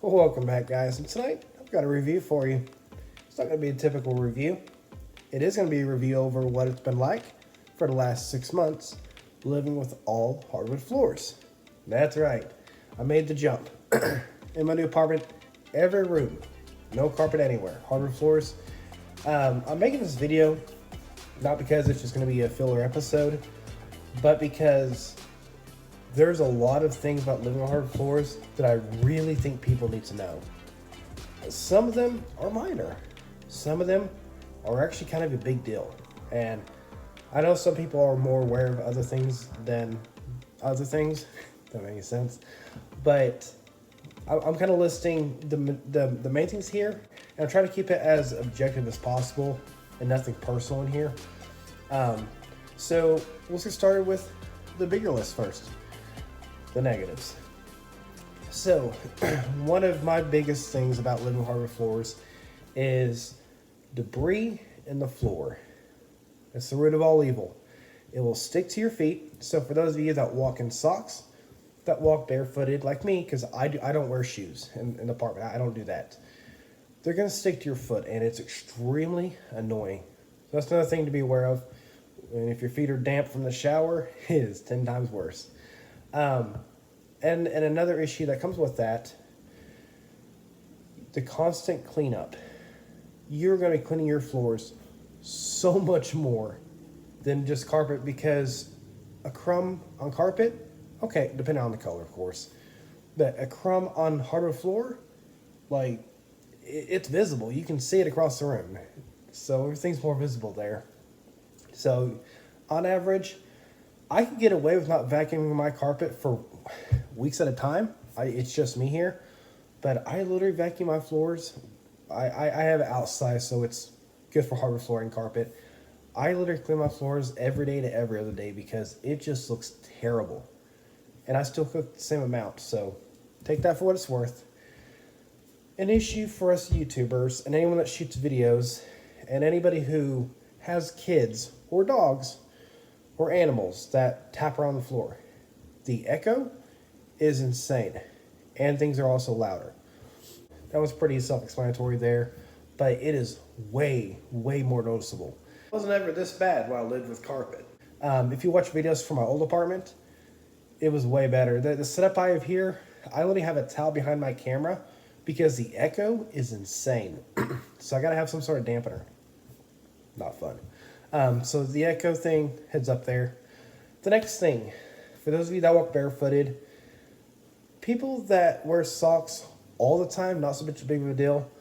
Welcome back, guys, and tonight I've got a review for you. It's not going to be a typical review. It is going to be a review over what it's been like for the last 6 months living with all hardwood floors. That's right, I made the jump. In my new apartment, every room, no carpet anywhere, hardwood floors. I'm making this video not because it's just going to be a filler episode, but because there's a lot of things about living on hard floors that I really think people need to know. Some of them are minor. Some of them are actually kind of a big deal. And I know some people are more aware of other things than other things. That makes any sense. But I'm kind of listing the main things here, and I'm trying to keep it as objective as possible and nothing personal in here. So let's get started with the bigger list first. The negatives. So, one of my biggest things about living with hardwood floors is debris in the floor. It's the root of all evil. It will stick to your feet. So for those of you that walk in socks, that walk barefooted like me, because I don't wear shoes in the apartment. I don't do that. They're going to stick to your foot, and it's extremely annoying. So that's another thing to be aware of. And if your feet are damp from the shower, it is 10 times worse. And another issue that comes with that, the constant cleanup. You're going to be cleaning your floors so much more than just carpet, because a crumb on carpet, okay, depending on the color, of course, but a crumb on hardwood floor, like, it's visible. You can see it across the room. So everything's more visible there. So on average, I can get away with not vacuuming my carpet for weeks at a time. It's just me here, but I literally vacuum my floors. I have it outside, so it's good for hardwood flooring carpet. I literally clean my floors every day to every other day because it just looks terrible. And I still cook the same amount, so take that for what it's worth. An issue for us YouTubers and anyone that shoots videos and anybody who has kids or dogs or animals that tap around the floor. The echo is insane, and things are also louder. That was pretty self-explanatory there, but it is way, way more noticeable. It wasn't ever this bad while I lived with carpet. If you watch videos from my old apartment, it was way better. The setup I have here, I literally have a towel behind my camera because the echo is insane. So I gotta have some sort of dampener. Not fun. So the echo thing, heads up there. The next thing, for those of you that walk barefooted, people that wear socks all the time, not so much a big of a deal.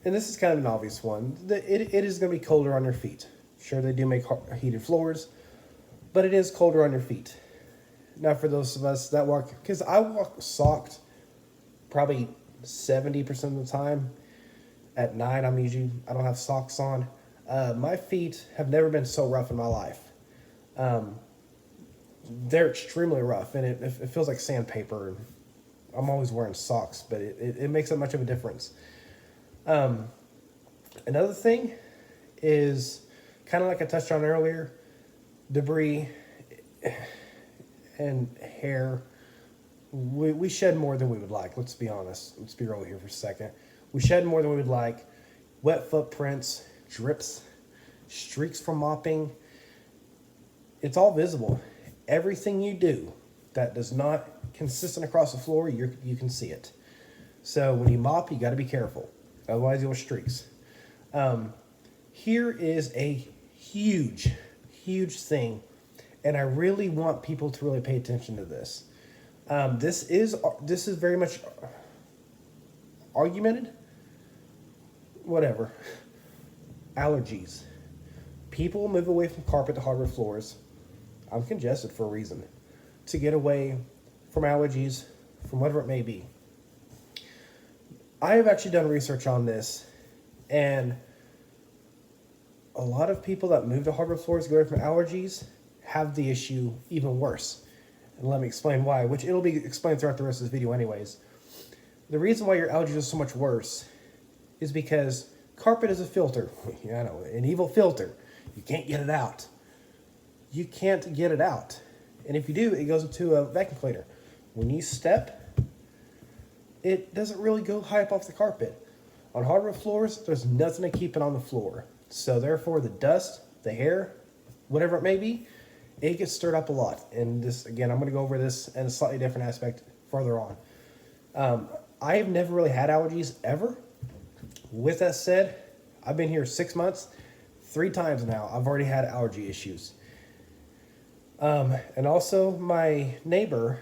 And this is kind of an obvious one. It is going to be colder on your feet. Sure, they do make heated floors, but it is colder on your feet. Now, for those of us that walk, because I walk socked probably 70% of the time. At night, I don't have socks on. My feet have never been so rough in my life. They're extremely rough, and it feels like sandpaper. I'm always wearing socks, but it makes that much of a difference. Another thing is kind of like I touched on earlier, debris and hair. We shed more than we would like. Let's be honest. Let's be real here for a second. We shed more than we would like. Wet footprints, drips, streaks from mopping. It's all visible. Everything you do that does not consistent across the floor, you can see it. So when you mop, you got to be careful. Otherwise, you'll streaks. Here is a huge, huge thing, and I really want people to really pay attention to this. This is very much argumented. Whatever. Allergies. People move away from carpet to hardwood floors. I'm congested for a reason. To get away from allergies, from whatever it may be. I have actually done research on this, and a lot of people that move to hardwood floors to get away from allergies have the issue even worse. And let me explain why, which it'll be explained throughout the rest of this video anyways. The reason why your allergies are so much worse is because carpet is a filter. Yeah, I know, an evil filter. You can't get it out. You can't get it out. And if you do, it goes into a vacuum cleaner. When you step it doesn't really go high up off the carpet. On hardwood floors, there's nothing to keep it on the floor. So therefore, the dust, the hair, whatever it may be, it gets stirred up a lot. And this, again, I'm going to go over this in a slightly different aspect further on. I've never really had allergies ever. With that said, I've been here 6 months. 3 times now, I've already had allergy issues. And also, my neighbor,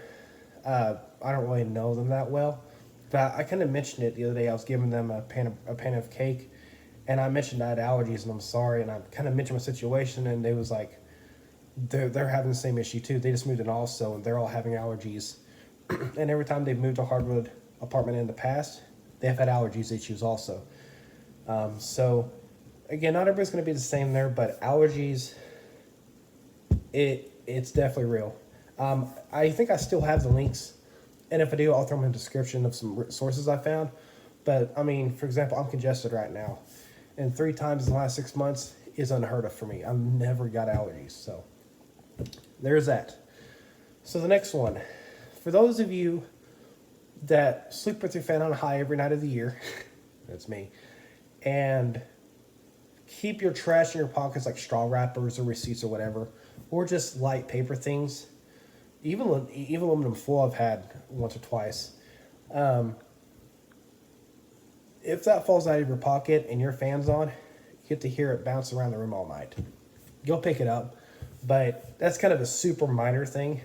I don't really know them that well, but I kind of mentioned it the other day. I was giving them a pan of cake, and I mentioned I had allergies, and I'm sorry, and I kind of mentioned my situation, and they was like, they're having the same issue too. They just moved in also, and they're all having allergies. And every time they've moved to a hardwood apartment in the past, they have had allergies issues also. So, again, not everybody's going to be the same there, but allergies, it's definitely real. I think I still have the links, and if I do, I'll throw them in the description of some sources I found. But, I mean, for example, I'm congested right now, and 3 times in the last 6 months is unheard of for me. I've never got allergies, so there's that. So the next one, for those of you that sleep with your fan on high every night of the year, that's me, and keep your trash in your pockets like straw wrappers or receipts or whatever, or just light paper things. Even aluminum foil I've had once or twice. If that falls out of your pocket and your fan's on, you get to hear it bounce around the room all night. Go pick it up. But that's kind of a super minor thing.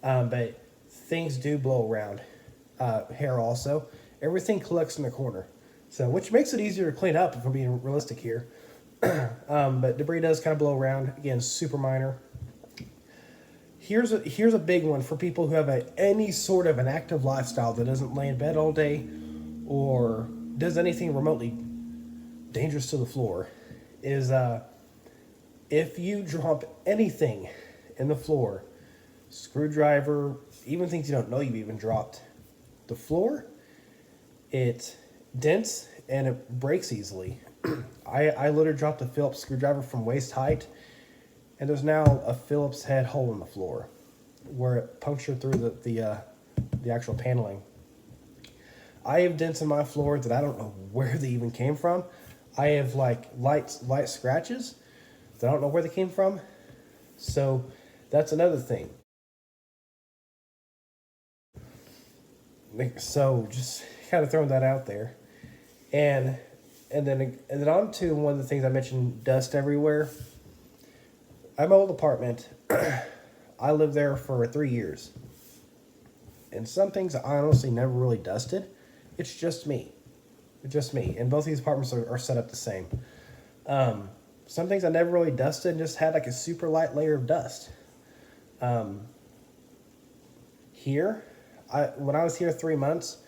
But things do blow around. Hair also. Everything collects in the corner. So, which makes it easier to clean up if I'm being realistic here. But debris does kind of blow around. Again, super minor. Here's a big one for people who have any sort of an active lifestyle that doesn't lay in bed all day or does anything remotely dangerous to the floor. Is if you drop anything in the floor, screwdriver, even things you don't know you've even dropped, the floor, it dents and it breaks easily. I literally dropped a Phillips screwdriver from waist height, and there's now a Phillips head hole in the floor where it punctured through the actual paneling. I have dents in my floor that I don't know where they even came from. I have like light scratches that I don't know where they came from. So that's another thing. So just kind of throwing that out there. And then on to one of the things I mentioned, dust everywhere. I'm my old apartment. I lived there for 3 years. And some things I honestly never really dusted. It's just me. And both these apartments are set up the same. Some things I never really dusted and just had like a super light layer of dust. Here, when I was here 3 months,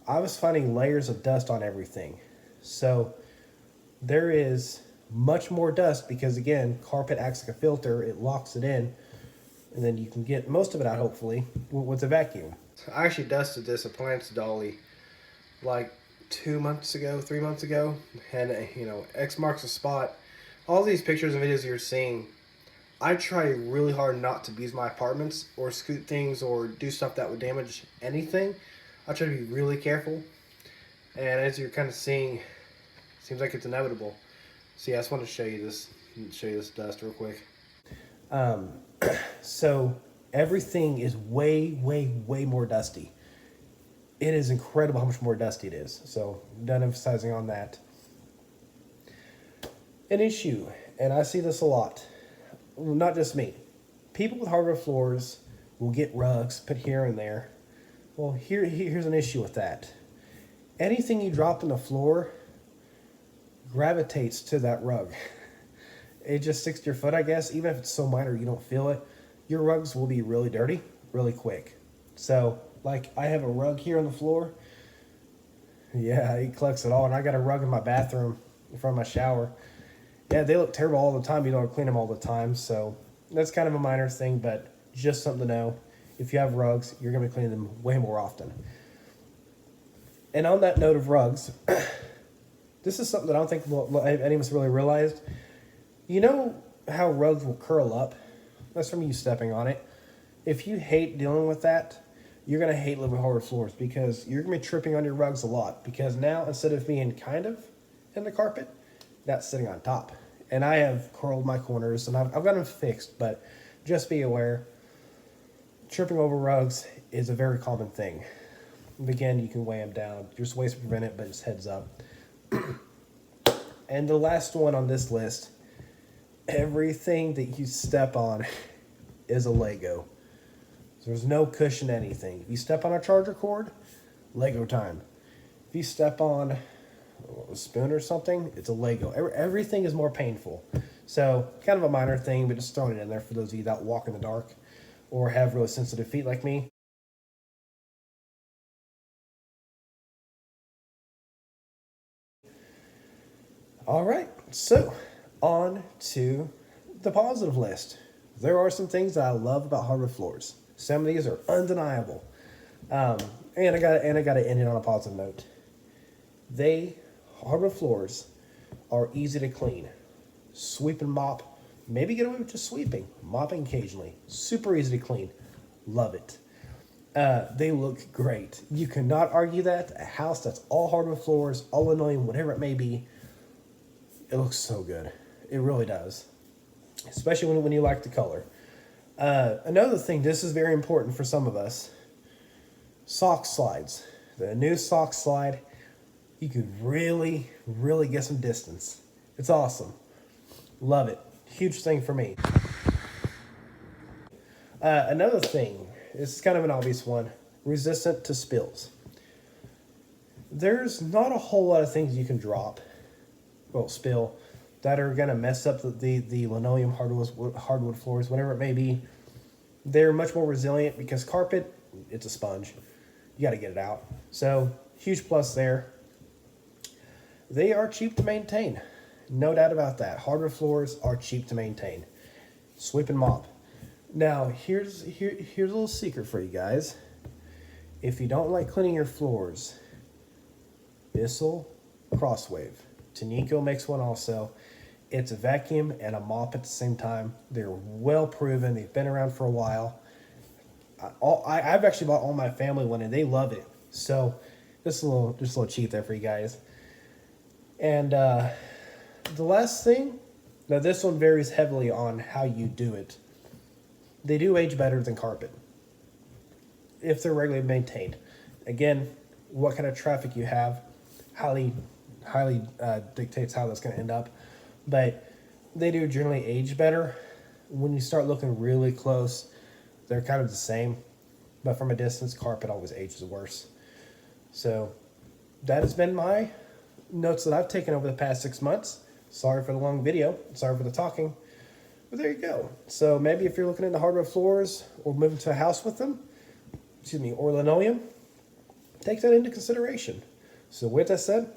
I was finding layers of dust on everything. So there is much more dust because, again, carpet acts like a filter. It locks it in, and then you can get most of it out, hopefully, with a vacuum. I actually dusted this appliance dolly like 3 months ago, and X marks the spot. All these pictures and videos you're seeing, I try really hard not to abuse my apartments or scoot things or do stuff that would damage anything. I try to be really careful, and as you're kind of seeing, seems like it's inevitable. So yeah, I just want to show you this dust real quick. So everything is way more dusty. It is incredible how much more dusty it is. So done emphasizing on that. An issue, and I see this a lot, not just me. People with hardwood floors will get rugs put here and there. Well, here's an issue with that. Anything you drop on the floor gravitates to that rug. It just sticks to your foot, I guess. Even if it's so minor you don't feel it, your rugs will be really dirty really quick. So, like, I have a rug here on the floor. Yeah, he collects it all. And I got a rug in my bathroom in front of my shower. Yeah, they look terrible all the time. You don't clean them all the time. So that's kind of a minor thing, but just something to know. If you have rugs, you're going to be cleaning them way more often. And on that note of rugs, this is something that I don't think any of us really realized. You know how rugs will curl up? That's from you stepping on it. If you hate dealing with that, you're gonna hate living with hardwood floors because you're gonna be tripping on your rugs a lot. Because now, instead of being kind of in the carpet, that's sitting on top. And I have curled my corners and I've got them fixed, but just be aware, tripping over rugs is a very common thing. Again, you can weigh them down. There's ways to prevent it, but just heads up. And the last one on this list, everything that you step on is a Lego. So there's no cushion anything. If you step on a charger cord, Lego time. If you step on a spoon or something, it's a Lego. Everything is more painful. So kind of a minor thing, but just throwing it in there for those of you that walk in the dark or have really sensitive feet like me. All right, so on to the positive list. There are some things that I love about hardwood floors. Some of these are undeniable. And I gotta end it on a positive note. Hardwood floors are easy to clean. Sweep and mop. Maybe get away with just sweeping. Mopping occasionally. Super easy to clean. Love it. They look great. You cannot argue that. A house that's all hardwood floors, all linoleum, whatever it may be, it looks so good. It really does. Especially when you like the color. Another thing, this is very important for some of us. Sock slides. The new sock slide, you could really, really get some distance. It's awesome. Love it. Huge thing for me. Another thing, this is kind of an obvious one, resistant to spills. There's not a whole lot of things you can drop, well, spill, that are going to mess up the linoleum, hardwood floors, whatever it may be. They're much more resilient because carpet, it's a sponge. You got to get it out. So, huge plus there. They are cheap to maintain. No doubt about that. Hardwood floors are cheap to maintain. Sweep and mop. Now, here's a little secret for you guys. If you don't like cleaning your floors, Bissell Crosswave. Tanico makes one also. It's a vacuum and a mop at the same time. They're well proven. They've been around for a while. I've actually bought all my family one and they love it. So just a little cheat there for you guys. And the last thing, now this one varies heavily on how you do it. They do age better than carpet if they're regularly maintained. Again, what kind of traffic you have highly dictates how that's going to end up. But they do generally age better. When you start looking really close, they're kind of the same. But from a distance, carpet always ages worse. So that has been my notes that I've taken over the past 6 months. Sorry for the long video. Sorry for the talking. But there you go. So maybe if you're looking into hardwood floors or moving to a house with them, or linoleum, take that into consideration. So with that said,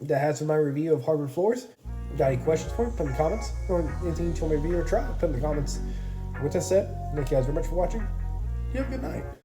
that has been my review of hardwood floors. Got any questions for me? Put in the comments. Or anything you want me to review or try, put in the comments. With that said, thank you guys very much for watching. You have a good night.